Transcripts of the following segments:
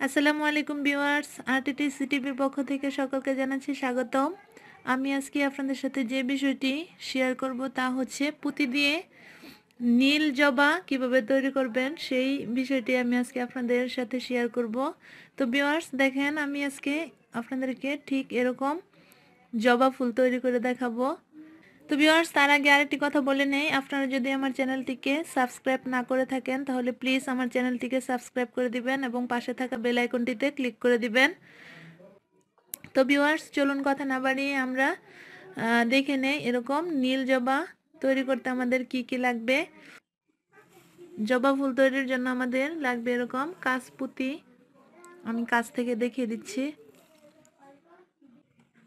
আসসালামু আলাইকুম ভিউয়ার্স, আরটিটিসি টিভির পক্ষ থেকে সকলকে জানাচ্ছি স্বাগতম। আমি আজকে আপনাদের সাথে যে বিষয়টি শেয়ার করব তা হচ্ছে পুঁতি দিয়ে নীল জবা কিভাবে তৈরি করবেন সেই বিষয়টি আমি আজকে আপনাদের সাথে শেয়ার করব। তো ভিউয়ার্স দেখেন, আমি আজকে আপনাদেরকে ঠিক এরকম জবা ফুল তৈরি করে দেখাবো। তো ভিউয়ার্স, তার আগে আরেকটি কথা বলে নেই, আপনারা যদি আমার চ্যানেলটিকে সাবস্ক্রাইব না করে থাকেন তাহলে প্লিজ আমার চ্যানেলটিকে সাবস্ক্রাইব করে দিবেন এবং পাশে থাকা বেল আইকনটিতে ক্লিক করে দিবেন। তো ভিউয়ার্স, চলুন কথা না বাড়িয়ে আমরা দেখে নেই এরকম নীল জবা তৈরি করতে আমাদের কি কি লাগবে। জবা ফুল তৈরির জন্য আমাদের লাগবে এরকম কাঁচপুঁতি, আমি কাছ থেকে দেখিয়ে দিচ্ছি।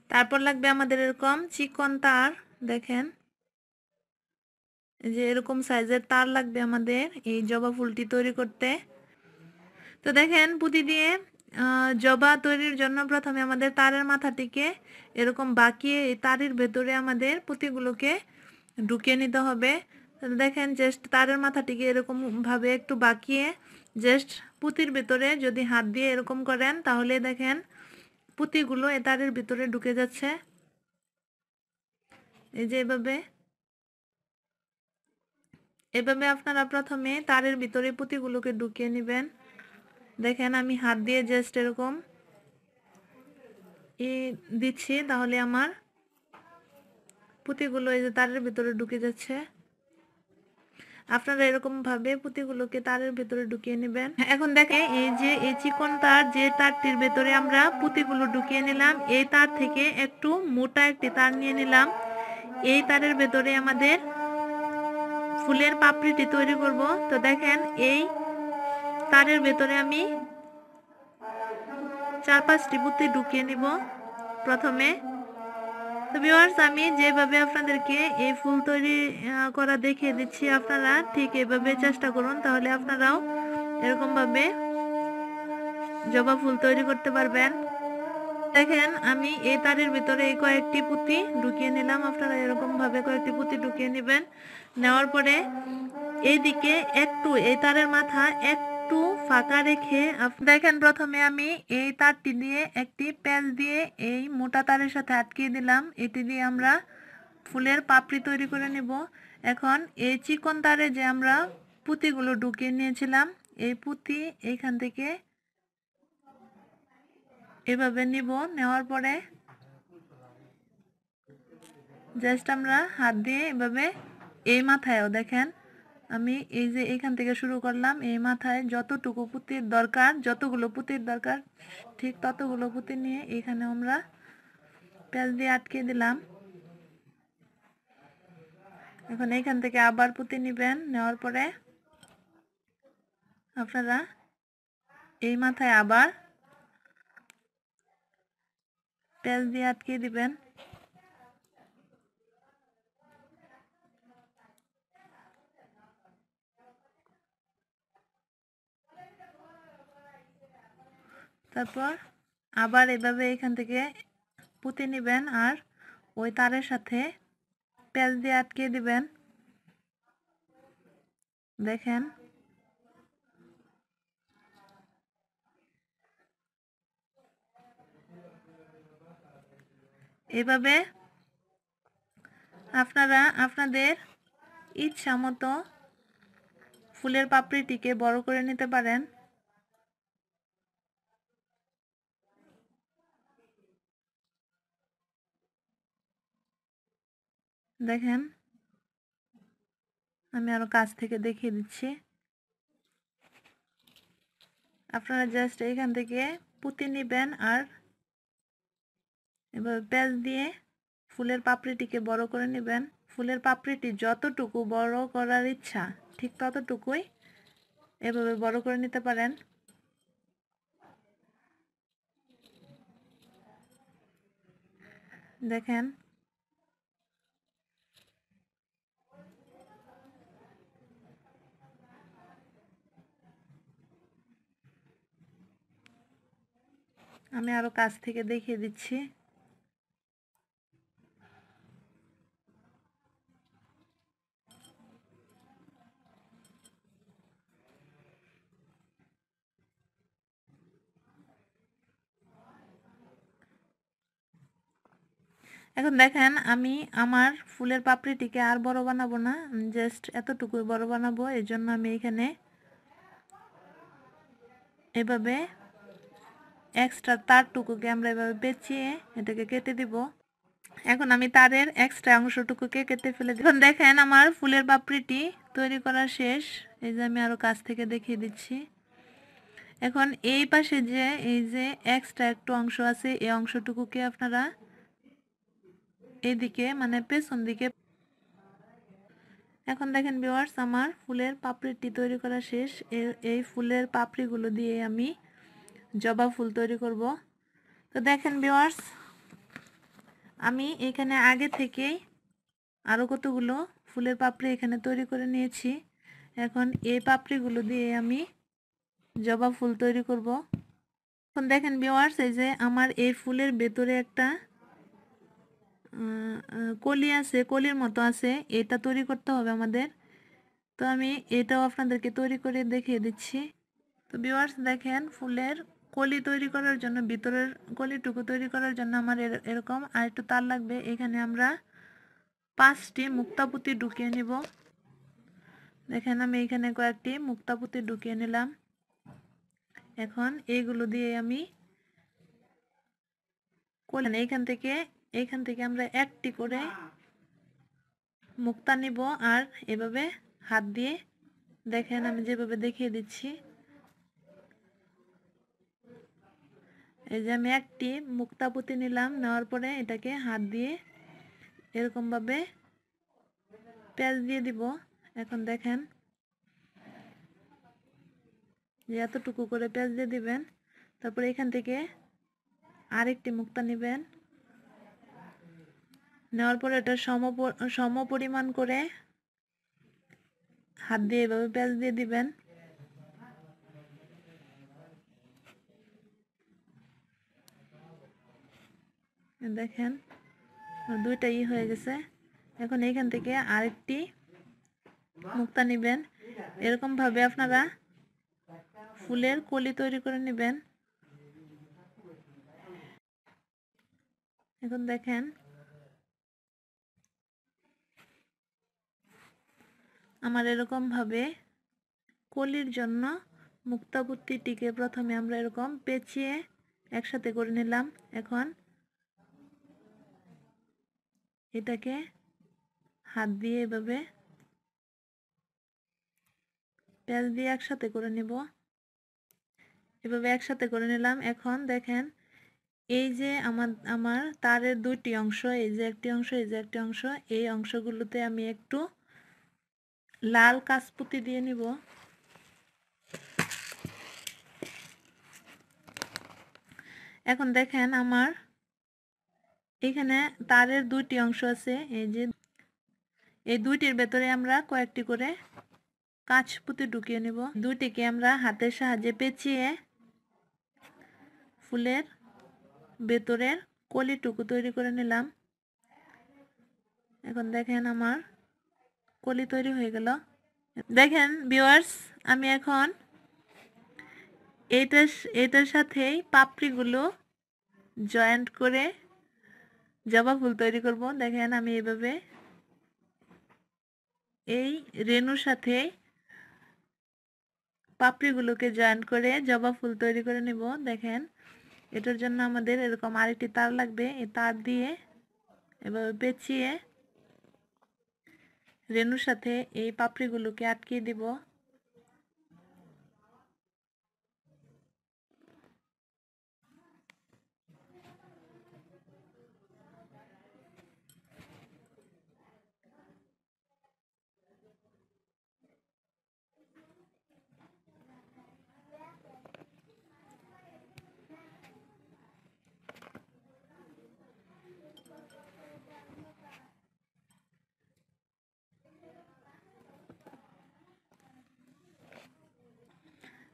তারপর লাগবে আমাদের এরকম চিকন তার, দেখেন যে এরকম সাইজের তার লাগবে আমাদের এই জবা ফুলটি তৈরি করতে। তো দেখেন, পুঁতি দিয়ে জবা তৈরির জন্য প্রথমে আমাদের তারের মাথাটিকে এরকম বাঁকিয়ে এই তারের ভেতরে আমাদের পুঁতিগুলোকে ঢুকিয়ে নিতে হবে। তো দেখেন, জাস্ট তারের মাথাটিকে এরকম ভাবে একটু বাঁকিয়ে জাস্ট পুঁতির ভেতরে যদি হাত দিয়ে এরকম করেন তাহলে দেখেন পুঁতিগুলো এই তারের ভিতরে ঢুকে যাচ্ছে। এই যে এভাবে এভাবে আপনারা প্রথমে তারের ভিতরে পুঁতিগুলোকে ঢুকিয়ে নেবেন। দেখেন আমি হাত দিয়ে জাস্ট এরকম দিচ্ছি, তাহলে আমার পুঁতিগুলো এই যে তারের ভিতরে ঢুকে যাচ্ছে। আপনারা এরকম ভাবে পুঁতিগুলোকে তারের ভিতরে ঢুকিয়ে নেবেন। এখন দেখেন, এই যে এই চিকন তার, যে তারটির ভেতরে আমরা পুঁতিগুলো ঢুকিয়ে নিলাম, এই তার থেকে একটু মোটা একটি তার নিয়ে নিলাম। এই তারের ভেতরে আমাদের ফুলের পাপড়িটি তৈরি করব। তো দেখেন, এই তারের ভেতরে আমি 4-5টি পুঁতি ঢুকিয়ে নিব প্রথমে। তো ভিউয়ার্স, আমি যেভাবে আপনাদেরকে এই ফুল তৈরি করা দেখিয়ে দিচ্ছি, আপনারা ঠিক এভাবে চেষ্টা করুন, তাহলে আপনারাও এরকম ভাবে জবা ফুল তৈরি করতে পারবেন। দেখেন, আমি এই তারের ভিতরে এই কয়েকটি পুঁতি ঢুকিয়ে নিলাম। আপনারা এরকম ভাবে কয়েকটি পুঁতি ঢুকিয়ে নেবেন। নেওয়ার পরে এইদিকে একটু এই তারের মাথা একটু ফাঁকা রেখে দেখেন, প্রথমে আমি এই তারটি দিয়ে একটি প্যাচ দিয়ে এই মোটা তারের সাথে আটকিয়ে দিলাম। এটি দিয়ে আমরা ফুলের পাপড়ি তৈরি করে নেব। এখন এই চিকন তারে যে আমরা পুঁতিগুলো ঢুকিয়ে নিয়েছিলাম, এই পুঁতি এইখান থেকে এভাবে নিব। নেওয়ার পরে জাস্ট আমরা হাত দিয়ে এভাবে এই মাথায়ও দেখেন, আমি এই যে এইখান থেকে শুরু করলাম, এই মাথায় যতটুকু পুঁতির দরকার, যতগুলো পুঁতির দরকার ঠিক ততগুলো পুঁতি নিয়ে এখানে আমরা প্যাচ দিয়ে আটকে দিলাম। এখন এইখান থেকে আবার পুঁতি নেবেন। নেওয়ার পরে আপনারা এই মাথায় আবার প্যাচ দিয়ে আটকে দিবেন। তারপর আবার এভাবে এখান থেকে পুঁতি নেবেন আর ওই তারের সাথে প্যাচ দিয়ে আটকে দিবেন। দেখেন, এভাবে আপনারা আপনাদের ইচ্ছা মতো ফুলের পাপড়িটিকে বড় করে নিতে পারেন। দেখেন, আমি আরো কাছ থেকে দেখিয়ে দিচ্ছি। আপনারা জাস্ট এইখান থেকে পুঁতি নেবেন আর এবার প্যাচ দিয়ে ফুলের পাপড়িটিকে বড় করে নেবেন। ফুলের পাপড়িটি যতটুকু বড় করার ইচ্ছা ঠিক ততটুকুই এভাবে বড় করে নিতে পারেন। দেখেন, আমি আরো কাছ থেকে দেখিয়ে দিচ্ছি। এখন দেখেন আমি আমার ফুলের পাপড়িটিকে আর বড় বানাবো না, জাস্ট এতটুকুই বড় বানাবো। এর জন্য আমি এখানে এভাবে এক্সট্রা তারটুকুকে আমরা এভাবে পেঁচিয়ে এটাকে কেটে দিব। এখন আমি তারের এক্সট্রা অংশটুকুকে কেটে ফেলে দিই। এখন দেখেন আমার ফুলের পাপড়িটি তৈরি করা শেষ। এই যে আমি আরো কাছ থেকে দেখিয়ে দিচ্ছি। এখন এই পাশে যে এই যে এক্সট্রা একটু অংশ আছে, এই অংশটুকুকে আপনারা এইদিকে মানে পেছন দিকে। এখন দেখেন ভিউয়ার্স, আমার ফুলের পাপড়িটি তৈরি করা শেষ। এই ফুলের পাপড়িগুলো দিয়ে আমি জবা ফুল তৈরি করব। তো দেখেন ভিউয়ার্স, আমি এখানে আগে থেকেই আরও কতগুলো ফুলের পাপড়ি এখানে তৈরি করে নিয়েছি। এখন এই পাপড়িগুলো দিয়ে আমি জবা ফুল তৈরি করব। এখন দেখেন ভিউয়ার্স, এই যে আমার এই ফুলের ভেতরে একটা কলি আছে, কলির মতো আছে, এটা তৈরি করতে হবে আমাদের। তো আমি এটাও আপনাদেরকে তৈরি করে দেখিয়ে দিচ্ছি। তো ভিউয়ার্স দেখেন, ফুলের কলি তৈরি করার জন্য, ভিতরের কলিটুকু তৈরি করার জন্য আমার এরকম আর একটু তার লাগবে। এখানে আমরা 5টি মুক্তাপুতি ঢুকিয়ে নিব। দেখেন আমি এখানে কয়েকটি মুক্তাপুতি ঢুকিয়ে নিলাম। এখন এইগুলো দিয়ে আমি এইখান থেকে আমরা একটি করে মুক্তা নিব আর এভাবে হাত দিয়ে, দেখেন আমি যেভাবে দেখিয়ে দিচ্ছি, এই যে আমি একটি মুক্তাপুতি নিলাম। নেওয়ার পরে এটাকে হাত দিয়ে এরকম ভাবে পেঁচ দিয়ে দিব। এখন দেখেন যে এতটুকু করে পেঁচ দিয়ে দিবেন। তারপরে এখান থেকে আরেকটি মুক্তা নেবেন। নেওয়ার পরে এটা সম পরিমাণ করে হাত দিয়ে এভাবে পেঁচ দিয়ে দিবেন। দেখেন দুইটাই হয়ে গেছে। এখন এইখান থেকে আরেকটি মুক্তা নেবেন। এরকম ভাবে আপনারা ফুলের কলি তৈরি করে নেবেন। এখন দেখেন আমার এরকম ভাবে কলির জন্য মুক্তাপুতিটিকে প্রথমে আমরা এরকম পেঁচিয়ে একসাথে করে নিলাম। এখন এটাকে হাত দিয়ে এভাবে পেঁচ দিয়ে একসাথে করে নেব। এভাবে একসাথে করে নিলাম। এখন দেখেন এই যে আমার তারের দুইটি অংশ, এই যে একটি অংশ, এই যে একটি অংশ, এই অংশগুলোতে আমি একটু লাল কাঁচপুতি দিয়ে নিব। এখন দেখেন আমার এখানে তারের দুইটি অংশ আছে, এই যে এই দুইটির ভেতরে আমরা কয়েকটি করে কাঁচপুতি ঢুকিয়ে নিব। দুইটিকে আমরা হাতের সাহায্যে পেঁচিয়ে ফুলের ভেতরের কলিটুকু তৈরি করে নিলাম। এখন দেখেন আমার কলি তৈরি হয়ে গেল। দেখেন ভিউয়ার্স, আমি এখন এইটার সাথেই পাপড়িগুলো জয়েন্ট করে জবা ফুল তৈরি করব। দেখেন আমি এইভাবে এই রেণুর সাথে পাপড়িগুলোকে জয়েন্ট করে জবা ফুল তৈরি করে নেব। দেখেন এটার জন্য আমাদের এরকম আরেকটি তার লাগবে। এই তার দিয়ে এভাবে পেঁচিয়ে রেণুর সাথে এই পাপড়িগুলোকে আটকিয়ে দিব।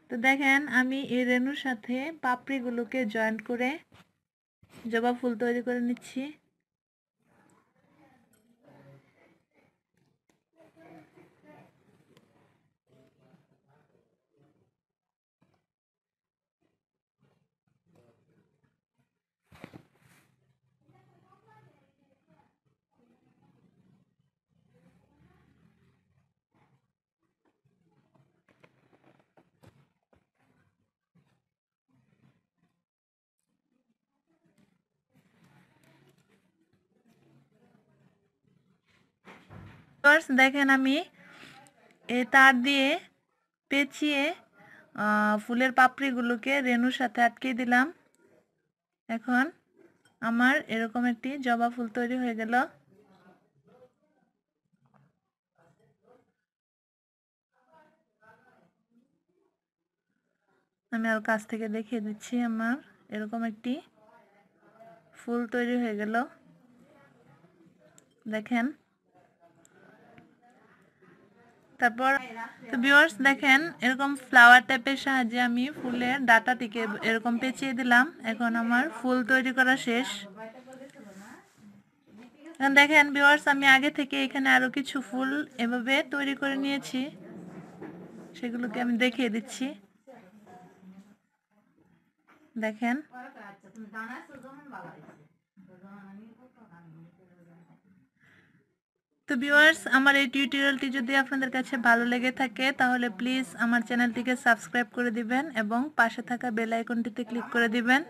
তো দেখেন আমি এই রেণুর সাথে পাপড়িগুলোকে জয়েন্ট করে জবা ফুল তৈরি করে নিচ্ছি। ভিউয়ার্স দেখেন আমি এই তার দিয়ে পেঁচিয়ে ফুলের পাপড়িগুলোকে রেণুর সাথে আটকে দিলাম। এখন আমার এরকম একটি জবা ফুল তৈরি হয়ে গেল। আমি আর কাছ থেকে দেখিয়ে দিচ্ছি, আমার এরকম একটি ফুল তৈরি হয়ে গেল দেখেন। তারপর তো ভিউয়ার্স দেখেন এরকম ফ্লাওয়ার টাইপের সাহায্যে আমি ফুলের ডাঁটাটিকে এরকম পেঁচিয়ে দিলাম। এখন আমার ফুল তৈরি করা শেষ। এখন দেখেন ভিউয়ার্স আমি আগে থেকে এখানে আরো কিছু ফুল এভাবে তৈরি করে নিয়েছি, সেগুলোকে আমি দেখিয়ে দিচ্ছি দেখেন। তো ভিউয়ার্স আমার এই টিউটোরিয়ালটি যদি আপনাদের কাছে ভালো লেগে থাকে তাহলে প্লিজ আমার চ্যানেলটিকে সাবস্ক্রাইব করে দিবেন এবং পাশে থাকা বেল আইকনটিতে ক্লিক করে দিবেন।